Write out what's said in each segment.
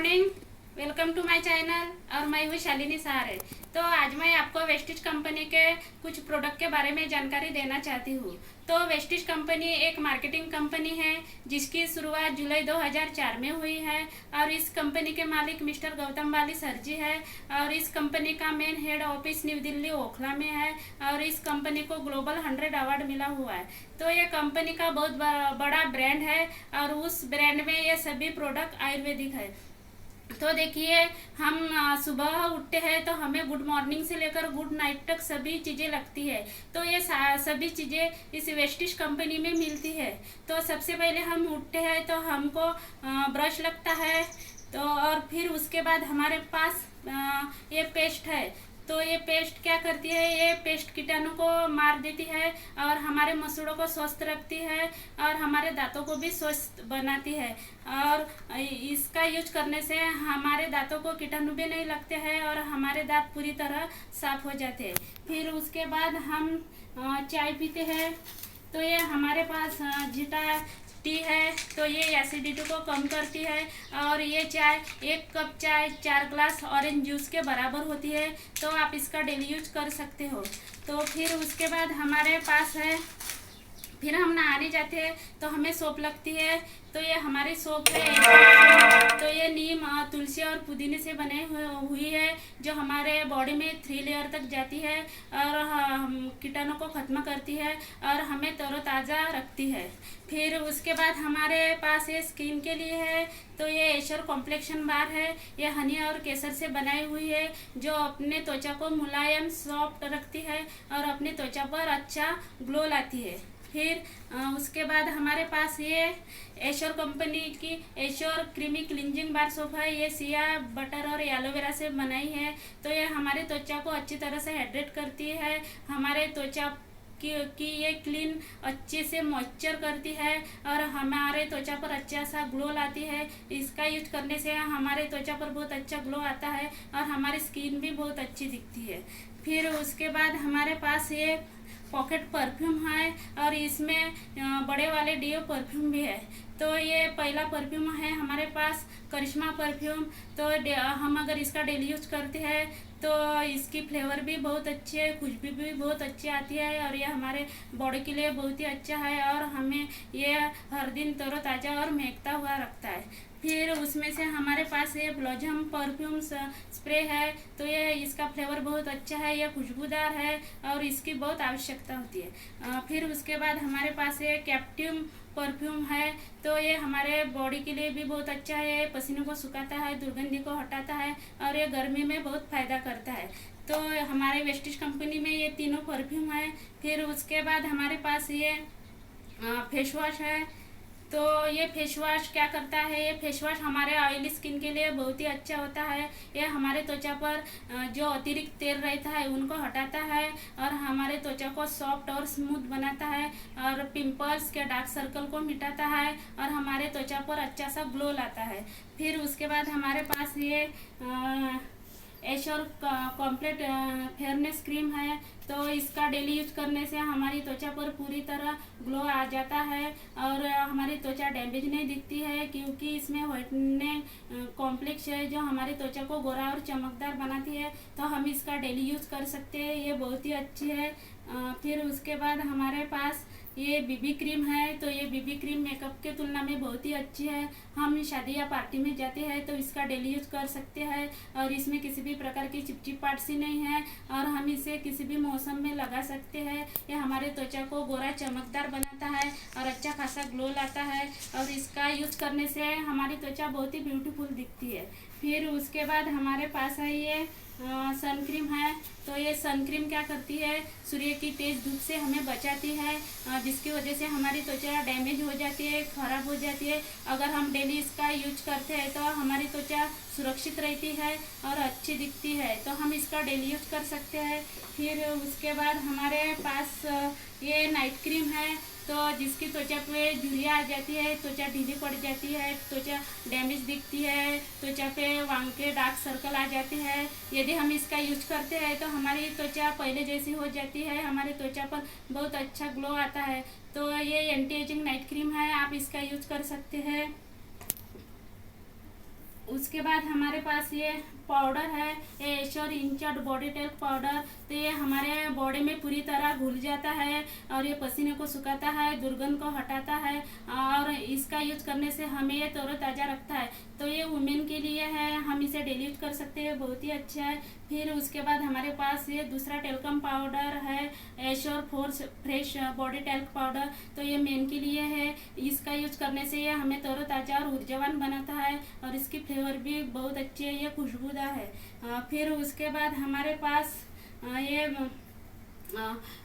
Morning, welcome to my channel. और मैं हूँ शालिनी सहारे। तो आज मैं आपको वेस्टिज कंपनी के कुछ प्रोडक्ट के बारे में जानकारी देना चाहती हूँ। तो वेस्टिज कंपनी एक मार्केटिंग कंपनी है जिसकी शुरुआत जुलाई 2004 में हुई है और इस कंपनी के मालिक मिस्टर गौतम वाली सर जी है। और इस कंपनी का main head office new Delhi Okhla में है और इस कंपनी को ग्लोबल 100 अवार्ड मिला हुआ है। तो ये कंपनी का बहुत बड़ा ब्रांड है और उस ब्रांड में ये सभी प्रोडक्ट आयुर्वेदिक है। तो देखिए, हम सुबह उठते हैं तो हमें गुड मॉर्निंग से लेकर गुड नाइट तक सभी चीज़ें लगती है। तो ये सभी चीज़ें इस वेस्टिज कंपनी में मिलती है। तो सबसे पहले हम उठते हैं तो हमको ब्रश लगता है। तो और फिर उसके बाद हमारे पास ये पेस्ट है। तो ये पेस्ट क्या करती है, ये पेस्ट कीटाणु को मार देती है और हमारे मसूड़ों को स्वस्थ रखती है और हमारे दांतों को भी स्वस्थ बनाती है। और इसका यूज करने से हमारे दांतों को कीटाणु भी नहीं लगते हैं और हमारे दांत पूरी तरह साफ हो जाते हैं। फिर उसके बाद हम चाय पीते हैं। तो ये हमारे पास जीटा टी है। तो ये एसिडिटी को कम करती है और ये चाय, एक कप चाय 4 ग्लास ऑरेंज जूस के बराबर होती है। तो आप इसका डेली यूज कर सकते हो। तो फिर उसके बाद हमारे पास है, फिर हम नहाने जाते हैं तो हमें सोप लगती है। तो ये हमारी सोप है। तो ये नीम, तुलसी और पुदीने से बने हुई है जो हमारे बॉडी में 3 लेयर तक जाती है और कीटाणु को खत्म करती है और हमें तरोताज़ा रखती है। फिर उसके बाद हमारे पास ये स्किन के लिए है। तो ये एश्योर कॉम्प्लेक्शन बार है। ये हनी और केसर से बनाई हुई है जो अपने त्वचा को मुलायम सॉफ्ट रखती है और अपनी त्वचा पर अच्छा ग्लो लाती है। फिर उसके बाद हमारे पास ये एश्योर कंपनी की एश्योर क्रीमी क्लिंजिंग बार सोप है। ये सिया बटर और एलोवेरा से बनाई है। तो ये हमारे त्वचा को अच्छी तरह से हाइड्रेट करती है, हमारे त्वचा की ये क्लीन अच्छे से मॉइस्चर करती है और हमारे त्वचा पर अच्छा सा ग्लो लाती है। इसका यूज करने से हमारे त्वचा पर बहुत अच्छा ग्लो आता है और हमारी स्किन भी बहुत अच्छी दिखती है। फिर उसके बाद हमारे पास ये पॉकेट परफ्यूम है और इसमें बड़े वाले डीओ परफ्यूम भी है। तो ये पहला परफ्यूम है हमारे पास करिश्मा परफ्यूम। तो हम अगर इसका डेली यूज करते हैं तो इसकी फ्लेवर भी बहुत अच्छी है, खुशबू भी बहुत अच्छी आती है और ये हमारे बॉडी के लिए बहुत ही अच्छा है और हमें ये हर दिन तरोताज़ा और महकता हुआ रखता है। फिर उसमें से हमारे पास ये ब्लॉजम परफ्यूम स्प्रे है। तो ये इसका फ्लेवर बहुत अच्छा है, यह खुशबूदार है और इसकी बहुत आवश्यकता होती है। फिर उसके बाद हमारे पास ये कैप्टिव परफ्यूम है। तो ये हमारे बॉडी के लिए भी बहुत अच्छा है, पसीने को सुखाता है, दुर्गंधी को हटाता है और ये गर्मी में बहुत फ़ायदा करता है। तो हमारे वेस्टिज कंपनी में ये तीनों परफ्यूम है। फिर उसके बाद हमारे पास ये फेस वॉश है। तो ये फेस वॉश क्या करता है, ये फेस वॉश हमारे ऑयली स्किन के लिए बहुत ही अच्छा होता है। ये हमारे त्वचा पर जो अतिरिक्त तेल रहता है उनको हटाता है और हमारे त्वचा को सॉफ्ट और स्मूथ बनाता है और पिंपल्स के डार्क सर्कल को मिटाता है और हमारे त्वचा पर अच्छा सा ग्लो लाता है। फिर उसके बाद हमारे पास ये एश्योर कॉम्प्लीट फेयरनेस क्रीम है। तो इसका डेली यूज करने से हमारी त्वचा पर पूरी तरह ग्लो आ जाता है और हमारी त्वचा डैमेज नहीं दिखती है क्योंकि इसमें व्हाइटनिंग कॉम्प्लेक्स है जो हमारी त्वचा को गोरा और चमकदार बनाती है। तो हम इसका डेली यूज कर सकते हैं, ये बहुत ही अच्छी है। फिर उसके बाद हमारे पास ये बीबी क्रीम है। तो ये बीबी क्रीम मेकअप के तुलना में बहुत ही अच्छी है। हम शादी या पार्टी में जाते हैं तो इसका डेली यूज कर सकते हैं और इसमें किसी भी प्रकार की चिपचिपाहट सी नहीं है और हम इसे किसी भी मौसम में लगा सकते हैं। ये हमारे त्वचा को गोरा चमकदार बनाता है और अच्छा खासा ग्लो लाता है और इसका यूज करने से हमारी त्वचा बहुत ही ब्यूटीफुल दिखती है। फिर उसके बाद हमारे पास है ये सन क्रीम है। तो ये सन क्रीम क्या करती है, सूर्य की तेज धूप से हमें बचाती है जिसकी वजह से हमारी त्वचा डैमेज हो जाती है, खराब हो जाती है। अगर हम डेली इसका यूज करते हैं तो हमारी त्वचा सुरक्षित रहती है और अच्छी दिखती है। तो हम इसका डेली यूज कर सकते हैं। फिर उसके बाद हमारे पास ये नाइट क्रीम है। तो जिसकी त्वचा पे झुर्रियाँ आ जाती है, त्वचा ढीली पड़ जाती है, त्वचा डैमेज दिखती है, त्वचा पे वांके डार्क सर्कल आ जाते हैं, यदि हम इसका यूज करते हैं तो हमारी त्वचा पहले जैसी हो जाती है, हमारी त्वचा पर बहुत अच्छा ग्लो आता है। तो ये एंटी एजिंग नाइट क्रीम है, आप इसका यूज कर सकते हैं। उसके बाद हमारे पास ये पाउडर है, ये एश्योर इंचड बॉडी टेल्क पाउडर। तो ये हमारे बॉडी में पूरी तरह घुल जाता है और ये पसीने को सुखाता है, दुर्गंध को हटाता है और इसका यूज करने से हमें ये तरोताज़ा रखता है। तो ये वुमेन के लिए है, हम इसे डेली यूज कर सकते हैं, बहुत ही अच्छा है। फिर उसके बाद हमारे पास ये दूसरा टेल्कम पाउडर है, assure force fresh body talc powder. तो ये मेन के लिए है, इसका यूज करने से ये हमें तरोताज़ा और ऊर्जावान बनाता है और इसकी फ्लेवर भी बहुत अच्छी है, ये खुशबूदार है। फिर उसके बाद हमारे पास ये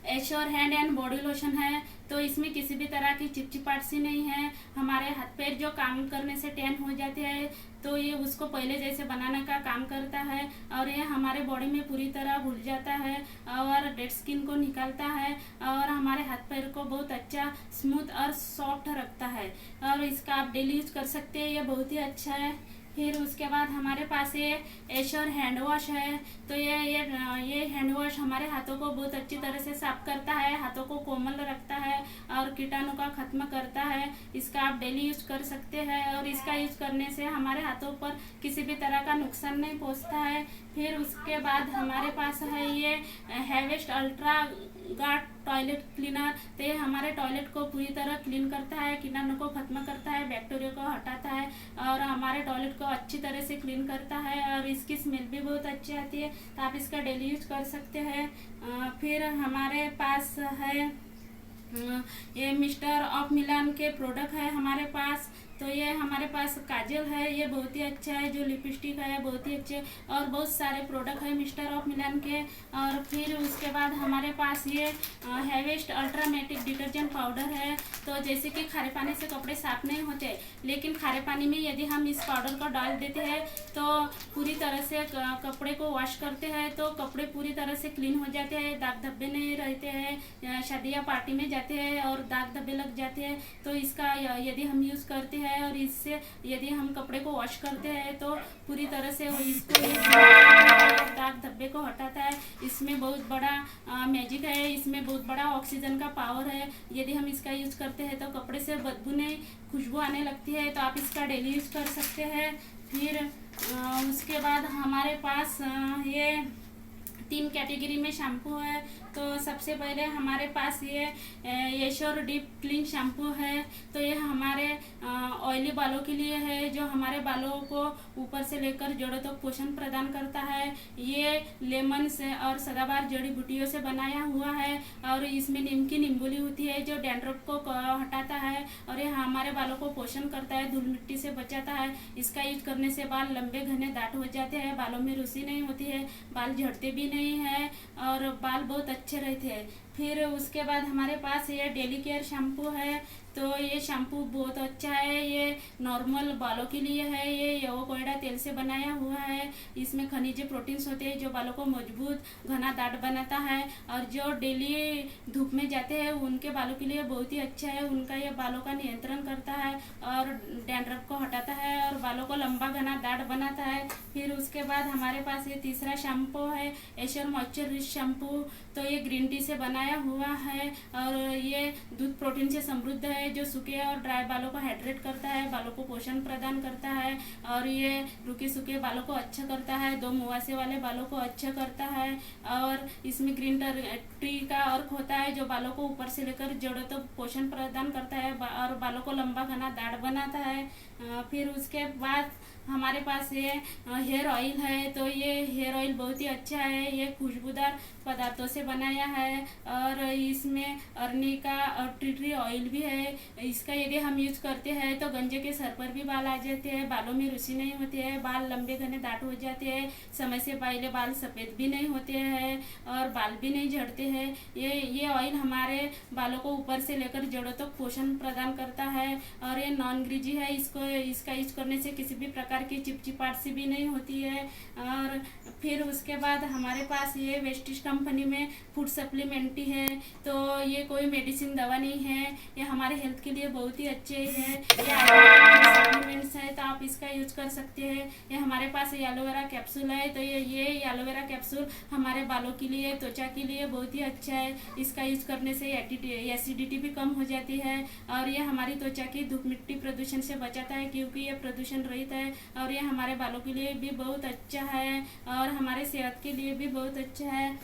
assure hand and body lotion है। तो इसमें किसी भी तरह की चिपचिपाहट सी नहीं है। हमारे हाथ पैर जो काम करने से टैन हो जाते हैं तो ये उसको पहले जैसे बनाने का काम करता है और ये हमारे बॉडी में पूरी तरह घुल जाता है और डेड स्किन को निकालता है और हमारे हाथ पैर को बहुत अच्छा स्मूथ और सॉफ्ट रखता है और इसका आप डेली यूज कर सकते हैं, ये बहुत ही अच्छा है। फिर उसके बाद हमारे पास ये एश्योर हैंड वॉश है। तो ये हैंड वॉश हमारे हाथों को बहुत अच्छी तरह से साफ करता है, हाथों को कोमल रखता है और कीटाणु का खत्म करता है। इसका आप डेली यूज कर सकते हैं और इसका यूज करने से हमारे हाथों पर किसी भी तरह का नुकसान नहीं पहुंचता है। फिर उसके बाद हमारे पास है ये हैवेस्ट अल्ट्रा गार्ड टॉयलेट क्लीनर। तो ये हमारे टॉयलेट को पूरी तरह क्लीन करता है, कीटाणु को खत्म करता है, बैक्टीरिया को हटाता है और हमारे टॉयलेट को अच्छी तरह से क्लीन करता है और इसकी स्मेल भी बहुत अच्छी आती है। तो आप इसका डेली यूज कर सकते हैं। फिर हमारे पास है ये मिस्टर ऑफ मिलान के प्रोडक्ट है हमारे पास। तो ये हमारे पास काजल है, ये बहुत ही अच्छा है, जो लिपस्टिक है बहुत ही अच्छे और बहुत सारे प्रोडक्ट है मिस्टर ऑफ मिलान के। और फिर उसके बाद हमारे पास ये हैवेस्ट अल्ट्रामेटिक डिटर्जेंट पाउडर है। तो जैसे कि खारे पानी से कपड़े साफ नहीं होते, लेकिन खारे पानी में यदि हम इस पाउडर को डाल देते हैं तो पूरी तरह से कपड़े को वॉश करते हैं तो कपड़े पूरी तरह से क्लीन हो जाते हैं, दाग धब्बे नहीं रहते हैं। शादी या पार्टी में जाते हैं और दाग धब्बे लग जाते हैं तो इसका यदि हम यूज़ करते हैं और इससे यदि हम कपड़े को वॉश करते हैं तो पूरी तरह से इसको दाग धब्बे को हटाता है। इसमें बहुत बड़ा मैजिक है, इसमें बहुत बड़ा ऑक्सीजन का पावर है। यदि हम इसका यूज करते हैं तो कपड़े से बदबू नहीं, खुशबू आने लगती है। तो आप इसका डेली यूज कर सकते हैं। फिर उसके बाद हमारे पास ये 3 कैटेगरी में शैम्पू है। तो सबसे पहले हमारे पास ये एश्योर डीप क्लीन शैम्पू है। तो ये हमारे ऑयली बालों के लिए है, जो हमारे बालों को ऊपर से लेकर जड़ों तक पोषण प्रदान करता है। ये लेमन से और सदाबहार जड़ी बूटियों से बनाया हुआ है और इसमें नीम की निम्बुली होती है जो डैंड्रफ को हटाता है और ये हमारे बालों को पोषण करता है, धूल मिट्टी से बचाता है। इसका यूज करने से बाल लंबे घने दाट हो जाते हैं, बालों में रुसी नहीं होती है, बाल झड़ते भी नहीं है और बाल बहुत अच्छे रहते हैं। फिर उसके बाद हमारे पास ये डेली केयर शैम्पू है। तो ये शैम्पू बहुत अच्छा है, ये नॉर्मल बालों के लिए है। ये एवोकाडो तेल से बनाया हुआ है। इसमें खनिज प्रोटीन्स होते हैं जो बालों को मजबूत घना दाट बनाता है और जो डेली धूप में जाते हैं उनके बालों के लिए बहुत ही अच्छा है। उनका ये बालों का नियंत्रण करता है और डैंड्रफ को हटाता है और बालों को लंबा घना दाट बनाता है। फिर उसके बाद हमारे पास ये तीसरा शैम्पू है एश्योर मॉइस्चर रिच शैम्पू। तो ये ग्रीन टी से बनाया हुआ है और ये दूध प्रोटीन से समृद्ध है जो सूखे और ड्राई बालों को हाइड्रेट करता है, बालों को पोषण प्रदान करता है और ये रुके सूखे बालों को अच्छा करता है, 2 मुहासे वाले बालों को अच्छा करता है। और इसमें ग्रीन टी का अर्क होता है जो बालों को ऊपर से लेकर जड़ों तक पोषण प्रदान करता है और बालों को लंबा घना दाढ़ बनाता है। फिर उसके बाद हमारे पास ये हेयर ऑयल है। तो ये हेयर ऑयल बहुत ही अच्छा है, ये खुशबूदार पदार्थों से बनाया है और इसमें अर्निका और टी ऑयल भी है। इसका यदि हम यूज करते हैं तो गंजे के सर पर भी बाल आ जाते हैं, बालों में रुसी नहीं होती है, बाल लंबे घने दाट हो जाते हैं, समय से पहले बाल सफ़ेद भी नहीं होते हैं और बाल भी नहीं झड़ते हैं। ये ऑयल हमारे बालों को ऊपर से लेकर जड़ों तक पोषण प्रदान करता है और ये नॉन ग्रीजी है। इसका यूज करने से किसी भी प्रकार की चिपचिपाहट सी भी नहीं होती है। और फिर उसके बाद हमारे पास ये वेस्टिज कंपनी में फूड सप्लीमेंटी है। तो ये कोई मेडिसिन दवा नहीं है, ये हमारे हेल्थ के लिए बहुत ही अच्छे है। ये सप्लीमेंट्स है तो आप इसका यूज कर सकते हैं। ये हमारे पास एलोवेरा कैप्सूल है। तो ये एलोवेरा कैप्सूल हमारे बालों के लिए, त्वचा के लिए बहुत ही अच्छा है। इसका यूज करने से एसिडिटी भी कम हो जाती है और ये हमारी त्वचा की धूप मिट्टी प्रदूषण से बचाता है। है, क्योंकि ये प्रदूषण रहित है और ये हमारे बालों के लिए भी बहुत अच्छा है और हमारे सेहत के लिए भी बहुत अच्छा है।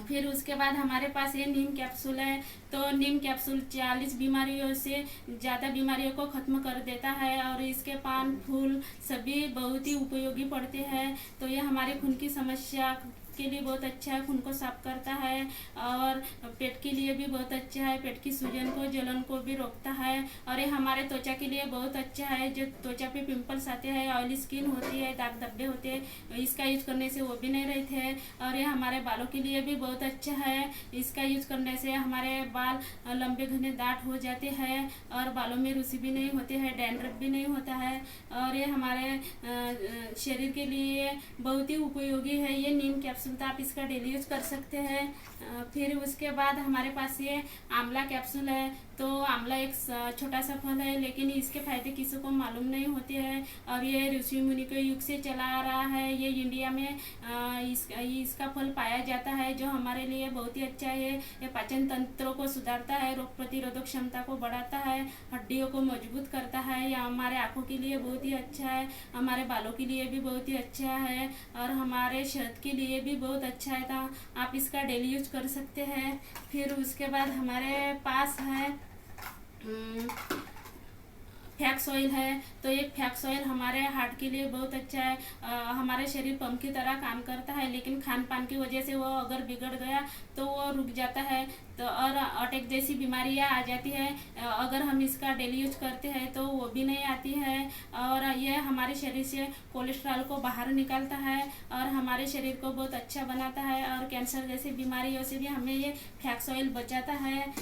फिर उसके बाद हमारे पास ये नीम कैप्सूल है। तो नीम कैप्सूल 40 बीमारियों से ज़्यादा बीमारियों को ख़त्म कर देता है और इसके पान फूल सभी बहुत ही उपयोगी पड़ते हैं। तो ये हमारे खून की समस्या के लिए बहुत अच्छा है, खून को साफ करता है और पेट के लिए भी बहुत अच्छा है, पेट की सूजन को जलन को भी रोकता है। और ये हमारे त्वचा के लिए बहुत अच्छा है, जो त्वचा पे पिंपल्स आते हैं, ऑयली स्किन होती है, दाग धब्बे होते हैं, इसका यूज करने से वो भी नहीं रहते हैं। और ये हमारे बालों के लिए भी बहुत अच्छा है, इसका यूज करने से हमारे बाल लंबे घने दाट हो जाते हैं और बालों में रुसी भी नहीं होती है, डैंड्रफ भी नहीं होता है। और ये हमारे शरीर के लिए बहुत ही उपयोगी है ये नीम कैप्सूल, तो आप इसका डेली यूज कर सकते हैं। फिर उसके बाद हमारे पास ये आंवला कैप्सूल है। तो आंवला एक छोटा सा फल है, लेकिन इसके फायदे किसी को मालूम नहीं होते हैं और ये ऋषि मुनि के युग से चला आ रहा है। ये इंडिया में इसका फल पाया जाता है, जो हमारे लिए बहुत ही अच्छा है। ये पाचन तंत्र को सुधारता है, रोग प्रतिरोधक क्षमता को बढ़ाता है, हड्डियों को मजबूत करता है। यह हमारे आँखों के लिए बहुत ही अच्छा है, हमारे बालों के लिए भी बहुत ही अच्छा है और हमारे सेहत के लिए भी बहुत अच्छा है। तो आप इसका डेली यूज कर सकते हैं। फिर उसके बाद हमारे पास है फैक्स ऑयल है। तो ये फैक्स ऑयल हमारे हार्ट के लिए बहुत अच्छा है। हमारे शरीर पंप की तरह काम करता है, लेकिन खान पान की वजह से वो अगर बिगड़ गया तो वो रुक जाता है, तो और अटैक जैसी बीमारियां आ जाती है। अगर हम इसका डेली यूज करते हैं तो वो भी नहीं आती है। और ये हमारे शरीर से कोलेस्ट्रॉल को बाहर निकालता है और हमारे शरीर को बहुत अच्छा बनाता है और कैंसर जैसी बीमारियों से भी हमें ये फैक्स ऑयल बचाता है।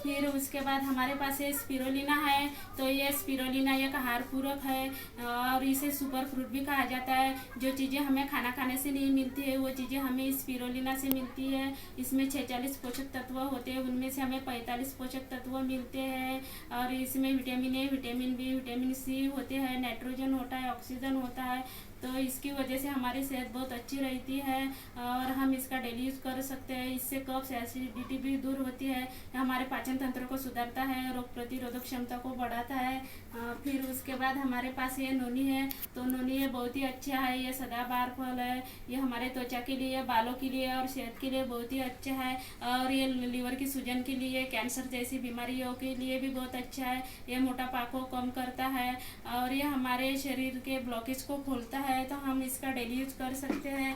फिर उसके बाद हमारे पास ये स्पिरुलिना है। तो ये स्पिरुलिना एक आहार पूरक है और इसे सुपर फ्रूट भी कहा जाता है। जो चीज़ें हमें खाना खाने से नहीं मिलती है, वो चीज़ें हमें स्पिरुलिना से मिलती है। इसमें 46 पोषक तत्व होते हैं, उनमें से हमें 45 पोषक तत्व मिलते हैं। और इसमें vitamin A, vitamin B, vitamin C होते हैं, नाइट्रोजन होता है, ऑक्सीजन होता है। तो इसकी वजह से हमारी सेहत बहुत अच्छी रहती है और हम इसका डेली यूज़ कर सकते हैं। इससे कब्ज, एसिडिटी भी दूर होती है, हमारे पाचन तंत्र को सुधारता है, रोग प्रतिरोधक क्षमता को बढ़ाता है। फिर उसके बाद हमारे पास ये नोनी है। तो नोनी ये बहुत ही अच्छा है, ये सदाबहार फल है, ये हमारे त्वचा के लिए, बालों के लिए और सेहत के लिए बहुत ही अच्छा है। और ये लीवर की सूजन के लिए, कैंसर जैसी बीमारियों के लिए भी बहुत अच्छा है। ये मोटापा को कम करता है और ये हमारे शरीर के ब्लॉकेज को खोलता है, तो हम इसका डेली यूज कर सकते हैं।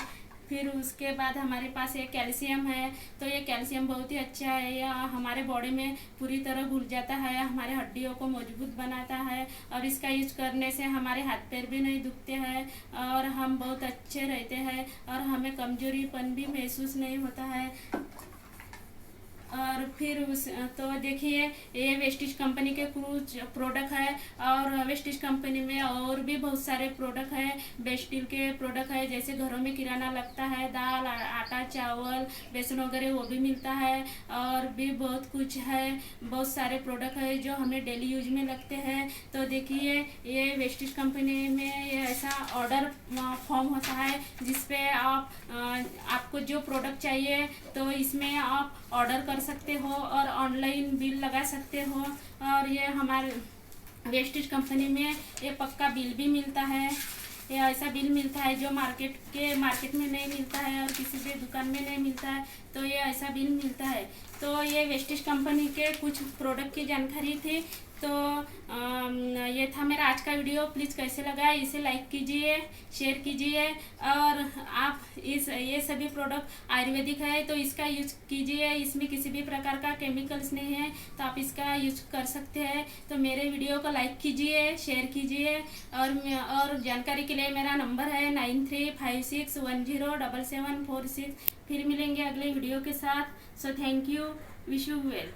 फिर उसके बाद हमारे पास ये कैल्शियम है। तो ये कैल्शियम बहुत ही अच्छा है, यह हमारे बॉडी में पूरी तरह घुल जाता है, हमारे हड्डियों को मजबूत बनाता है और इसका यूज करने से हमारे हाथ पैर भी नहीं दुखते हैं और हम बहुत अच्छे रहते हैं और हमें कमजोरीपन भी महसूस नहीं होता है। और फिर तो देखिए ये वेस्टिज कंपनी के कुछ प्रोडक्ट है और वेस्टिज कंपनी में और भी बहुत सारे प्रोडक्ट है। वेस्टिल के प्रोडक्ट है, जैसे घरों में किराना लगता है, दाल, आटा, चावल, बेसन वगैरह वो भी मिलता है और भी बहुत कुछ है। बहुत सारे प्रोडक्ट है जो हमें डेली यूज में लगते हैं। तो देखिए ये वेस्टिज कंपनी में ये ऐसा ऑर्डर फॉर्म होता है जिसपे आपको जो प्रोडक्ट चाहिए तो इसमें आप ऑर्डर कर सकते हो और ऑनलाइन बिल लगा सकते हो। और ये हमारे वेस्टिज कंपनी में ये पक्का बिल भी मिलता है। ये ऐसा बिल मिलता है जो मार्केट में नहीं मिलता है और किसी भी दुकान में नहीं मिलता है, तो ये ऐसा बिल मिलता है। तो ये वेस्टिज कंपनी के कुछ प्रोडक्ट की जानकारी थी। तो ये था मेरा आज का वीडियो। प्लीज़ कैसे लगा इसे लाइक कीजिए, शेयर कीजिए और आप ये सभी प्रोडक्ट आयुर्वेदिक है तो इसका यूज कीजिए। इसमें किसी भी प्रकार का केमिकल्स नहीं है, तो आप इसका यूज कर सकते हैं। तो मेरे वीडियो को लाइक कीजिए, शेयर कीजिए और जानकारी के लिए मेरा नंबर है 9356107746। फिर मिलेंगे अगले वीडियो के साथ। So thank you, wish you well.